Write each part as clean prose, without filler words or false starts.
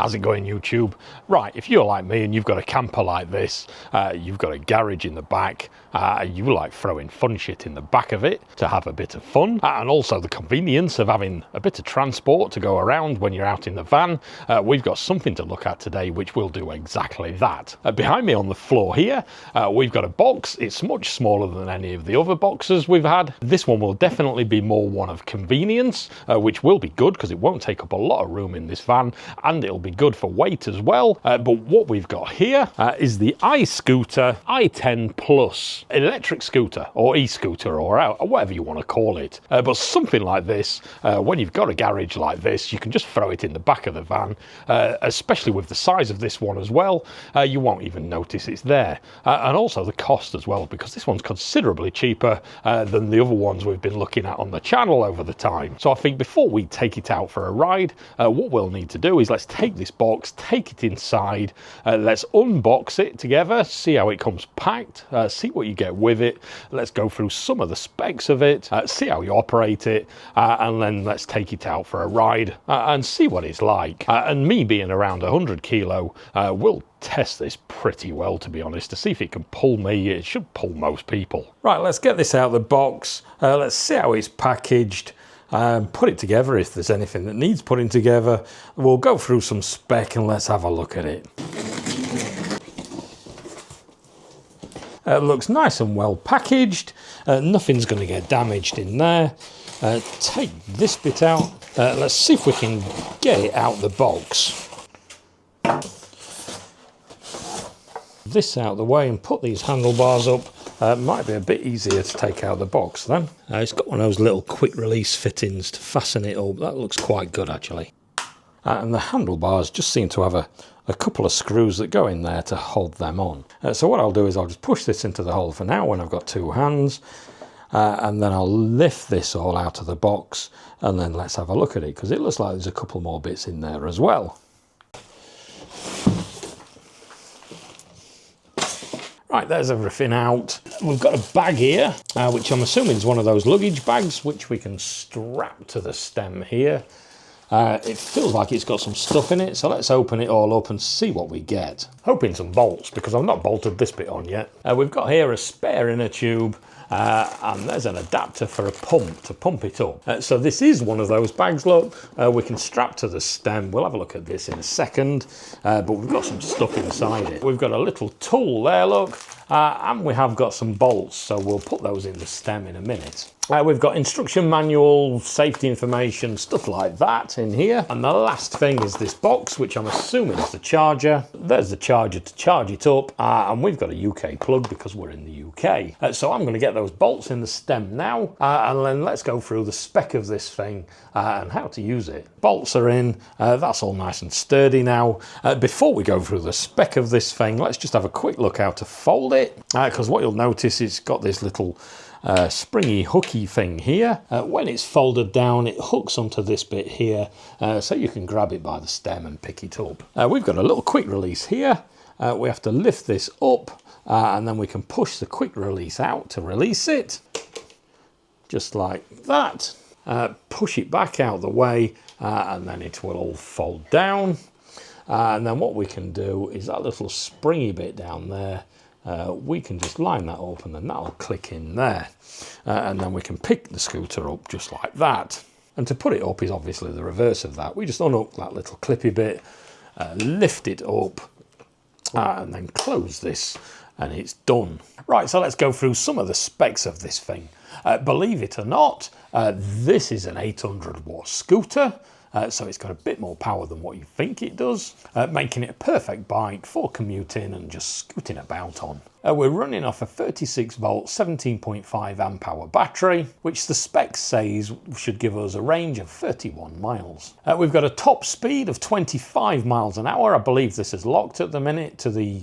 How's it going, YouTube? Right, if you're like me and you've got a camper like this, you've got a garage in the back, you like throwing fun shit in the back of it to have a bit of fun, and also the convenience of having a bit of transport to go around when you're out in the van, we've got something to look at today which will do exactly that. Behind me on the floor here, we've got a box. It's much smaller than any of the other boxes we've had. This one will definitely be more one of convenience, which will be good because it won't take up a lot of room in this van, and it'll be good for weight as well. But what we've got here is the iScooter i10 Plus electric scooter, or e-scooter, or whatever you want to call it. But something like this, when you've got a garage like this, you can just throw it in the back of the van, especially with the size of this one as well. You won't even notice it's there. And also the cost as well, because this one's considerably cheaper than the other ones we've been looking at on the channel over the time. So I think before we take it out for a ride, what we'll need to do is let's take this box, take it inside, let's unbox it together, see how it comes packed, see what you get with it. Let's go through some of the specs of it, see how you operate it, and then let's take it out for a ride and see what it's like. And me being around 100 kilo, will test this pretty well, to be honest, to see if it can pull me. It should pull most people. Right, let's get this out of the box. Let's see how it's packaged. Put it together if there's anything that needs putting together. We'll go through some spec and let's have a look at it. It looks nice and well packaged. Nothing's going to get damaged in there. Take this bit out. Let's see if we can get it out the box. This out of the way and put these handlebars up. Might be a bit easier to take out the box then. It's got one of those little quick release fittings to fasten it up. That looks quite good actually. And the handlebars just seem to have a couple of screws that go in there to hold them on. So what I'll do is I'll just push this into the hole for now when I've got two hands. And then I'll lift this all out of the box and then let's have a look at it, because it looks like there's a couple more bits in there as well. Right, there's everything out. We've got a bag here, which I'm assuming is one of those luggage bags, which we can strap to the stem here. It feels like it's got some stuff in it, so let's open it all up and see what we get. Hoping some bolts, because I've not bolted this bit on yet. We've got here a spare inner tube, and there's an adapter for a pump to pump it up. So this is one of those bags, look, we can strap to the stem. We'll have a look at this in a second, but we've got some stuff inside it. We've got a little tool there, look, and we have got some bolts, so we'll put those in the stem in a minute. We've got instruction manual, safety information, stuff like that in here. And the last thing is this box, which I'm assuming is the charger. There's the charger to charge it up, and we've got a UK plug because we're in the UK. So I'm going to get those bolts in the stem now, and then let's go through the spec of this thing and how to use it. Bolts are in, that's all nice and sturdy now. Before we go through the spec of this thing, let's just have a quick look how to fold it, because what you'll notice is it's got this little springy hooky thing here. When it's folded down, it hooks onto this bit here, so you can grab it by the stem and pick it up. We've got a little quick release here. We have to lift this up, and then we can push the quick release out to release it, just like that. Push it back out the way, and then it will all fold down. And then what we can do is that little springy bit down there, we can just line that up and then that'll click in there, and then we can pick the scooter up just like that. And to put it up is obviously the reverse of that. We just unhook that little clippy bit, lift it up, and then close this, and it's done. Right, so let's go through some of the specs of this thing. Believe it or not, this is an 800 watt scooter. So it's got a bit more power than what you think it does, making it a perfect bike for commuting and just scooting about on. We're running off a 36 volt 17.5 amp hour battery, which the spec says should give us a range of 31 miles. We've got a top speed of 25 miles an hour. I believe this is locked at the minute to the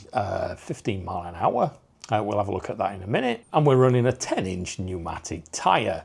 15 mile an hour. We'll have a look at that in a minute. And we're running a 10-inch pneumatic tyre.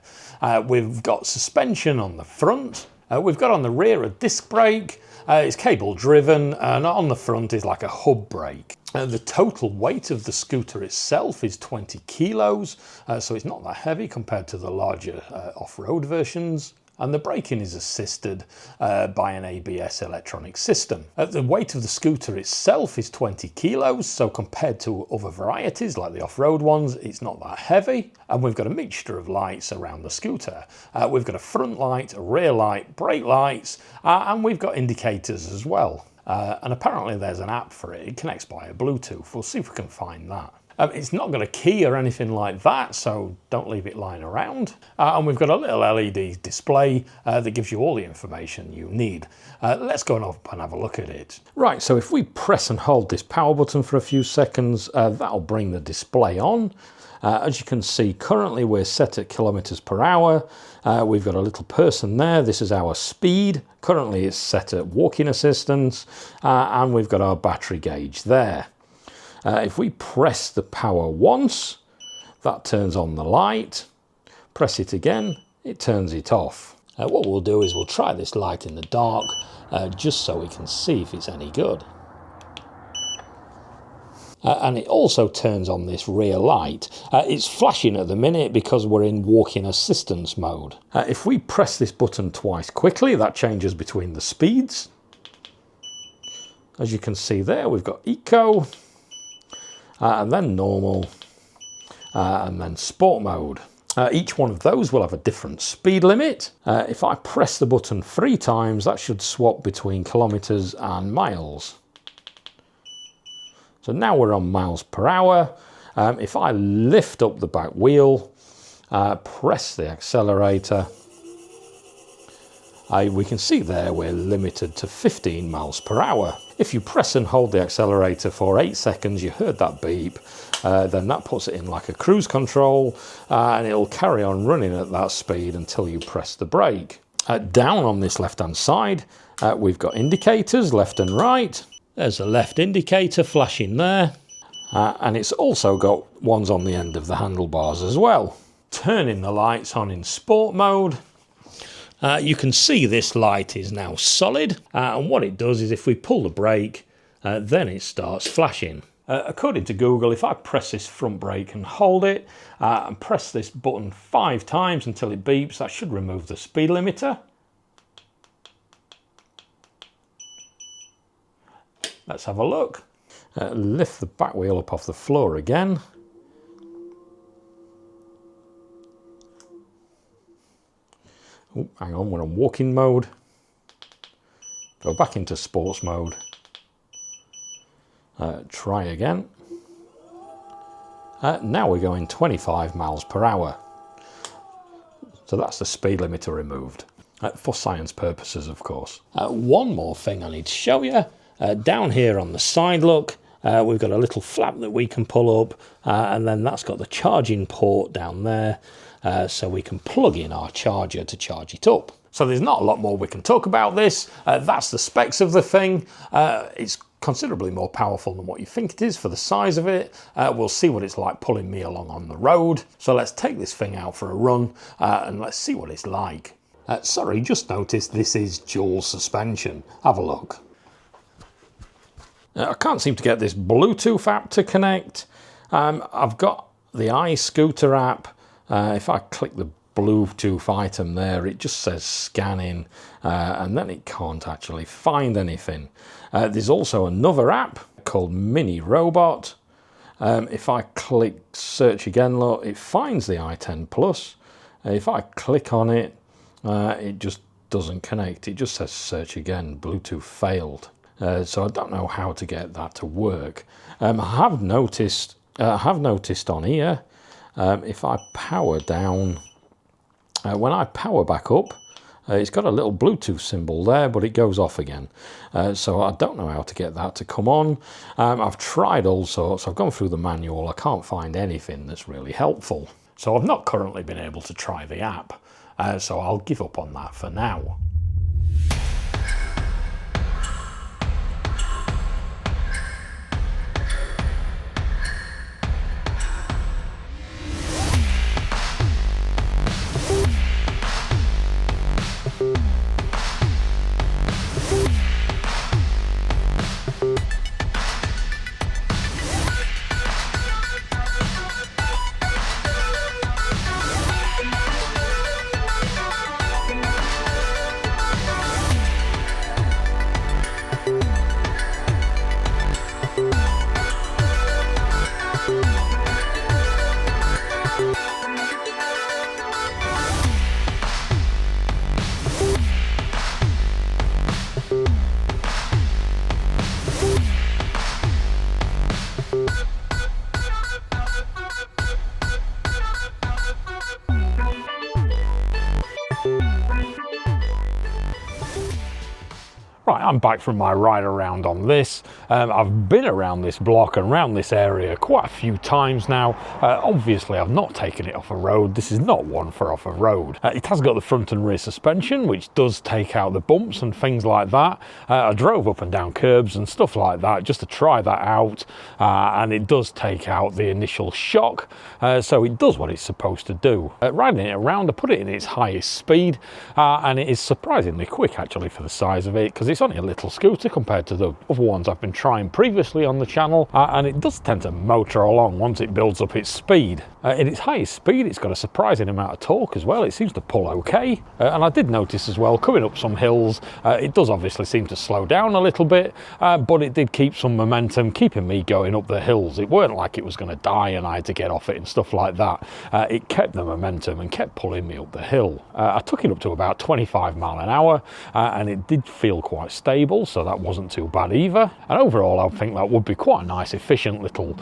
We've got suspension on the front. We've got on the rear a disc brake. It's cable driven, and on the front is like a hub brake. The total weight of the scooter itself is 20 kilos, so it's not that heavy compared to the larger off-road versions. and the braking is assisted by an ABS electronic system. The weight of the scooter itself is 20 kilos, so compared to other varieties like the off-road ones, it's not that heavy. And we've got a mixture of lights around the scooter. We've got a front light, a rear light, brake lights, and we've got indicators as well. And apparently there's an app for it. It connects by a Bluetooth. We'll see if we can find that. It's not got a key or anything like that, so don't leave it lying around. And we've got a little LED display that gives you all the information you need. Let's go up and have a look at it. Right, so if we press and hold this power button for a few seconds, that'll bring the display on. As you can see, currently we're set at kilometers per hour. We've got a little person there. This is our speed. Currently it's set at walking assistance, and we've got our battery gauge there. If we press the power once, that turns on the light. Press it again, it turns it off. What we'll do is we'll try this light in the dark, just so we can see if it's any good. And it also turns on this rear light. It's flashing at the minute because we're in walking assistance mode. If we press this button twice quickly, that changes between the speeds. As you can see there, we've got Eco, and then normal, and then sport mode. Each one of those will have a different speed limit. If I press the button 3 times, that should swap between kilometers and miles. So now we're on miles per hour. If I lift up the back wheel, press the accelerator, we can see there we're limited to 15 miles per hour. If you press and hold the accelerator for 8 seconds, you heard that beep, then that puts it in like a cruise control, and it'll carry on running at that speed until you press the brake. Down on this left-hand side, we've got indicators left and right. There's a left indicator flashing there, and it's also got ones on the end of the handlebars as well. Turning the lights on in sport mode, you can see this light is now solid, and what it does is if we pull the brake, then it starts flashing. According to Google, if I press this front brake and hold it, and press this button 5 times until it beeps, that should remove the speed limiter. Let's have a look. Lift the back wheel up off the floor again. Oh, hang on, we're on walking mode. Go back into sports mode. Try again. Now we're going 25 miles per hour. So that's the speed limiter removed. For science purposes, of course. One more thing I need to show you. Down here on the side, look, we've got a little flap that we can pull up, and then that's got the charging port down there, so we can plug in our charger to charge it up. So there's not a lot more we can talk about this. That's the specs of the thing. It's considerably more powerful than what you think it is for the size of it. We'll see what it's like pulling me along on the road. So let's take this thing out for a run, and let's see what it's like. Sorry, just noticed this is dual suspension. Have a look. I can't seem to get this Bluetooth app to connect. I've got the iScooter app. If I click the Bluetooth item there, it just says scanning, and then it can't actually find anything. There's also another app called Mini Robot. If I click search again, look, it finds the i10 Plus. If I click on it, it just doesn't connect. It just says search again, Bluetooth failed. So I don't know how to get that to work. I have noticed on here, if I power down, when I power back up, it's got a little Bluetooth symbol there, but it goes off again. So I don't know how to get that to come on. I've tried all sorts. I've gone through the manual. I can't find anything that's really helpful. So I've not currently been able to try the app. So I'll give up on that for now. I'm back from my ride around on this. I've been around this block and around this area quite a few times now. Obviously I've not taken it off a road. This is not one for off a road. It has got the front and rear suspension, which does take out the bumps and things like that. I drove up and down curbs and stuff like that just to try that out, and it does take out the initial shock, so it does what it's supposed to do. Riding it around, I put it in its highest speed, and it is surprisingly quick actually for the size of it, because it's only a little scooter compared to the other ones I've been trying previously on the channel, and it does tend to motor along once it builds up its speed. In its highest speed, it's got a surprising amount of torque as well. It seems to pull okay, and I did notice as well, coming up some hills, it does obviously seem to slow down a little bit, but it did keep some momentum, keeping me going up the hills. It weren't like it was going to die and I had to get off it and stuff like that. It kept the momentum and kept pulling me up the hill. I took it up to about 25 mile an hour, and it did feel quite stable, so that wasn't too bad either. And overall, I think that would be quite a nice, efficient little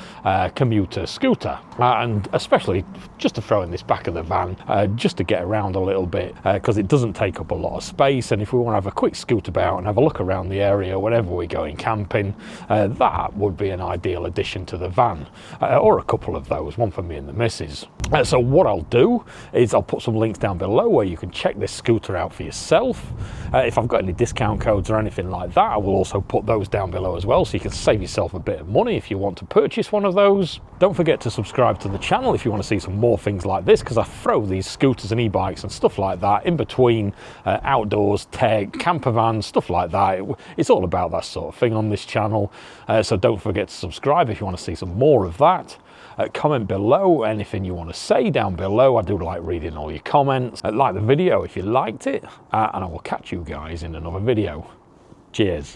commuter scooter, and especially just to throw in this back of the van, just to get around a little bit, because it doesn't take up a lot of space. And if we want to have a quick scoot about and have a look around the area whenever we're going camping, that would be an ideal addition to the van, or a couple of those, one for me and the missus. So what I'll do is I'll put some links down below where you can check this scooter out for yourself. If I've got any discount codes or anything like that, I will also put those down below as well, so you can save yourself a bit of money if you want to purchase one of those. Don't forget to subscribe to the channel if you want to see some more things like this, because I throw these scooters and e-bikes and stuff like that in between outdoors, tech, camper vans, stuff like that. It's all about that sort of thing on this channel, so don't forget to subscribe if you want to see some more of that. Comment below anything you want to say down below. I do like reading all your comments. Like the video if you liked it, and I will catch you guys in another video. Cheers.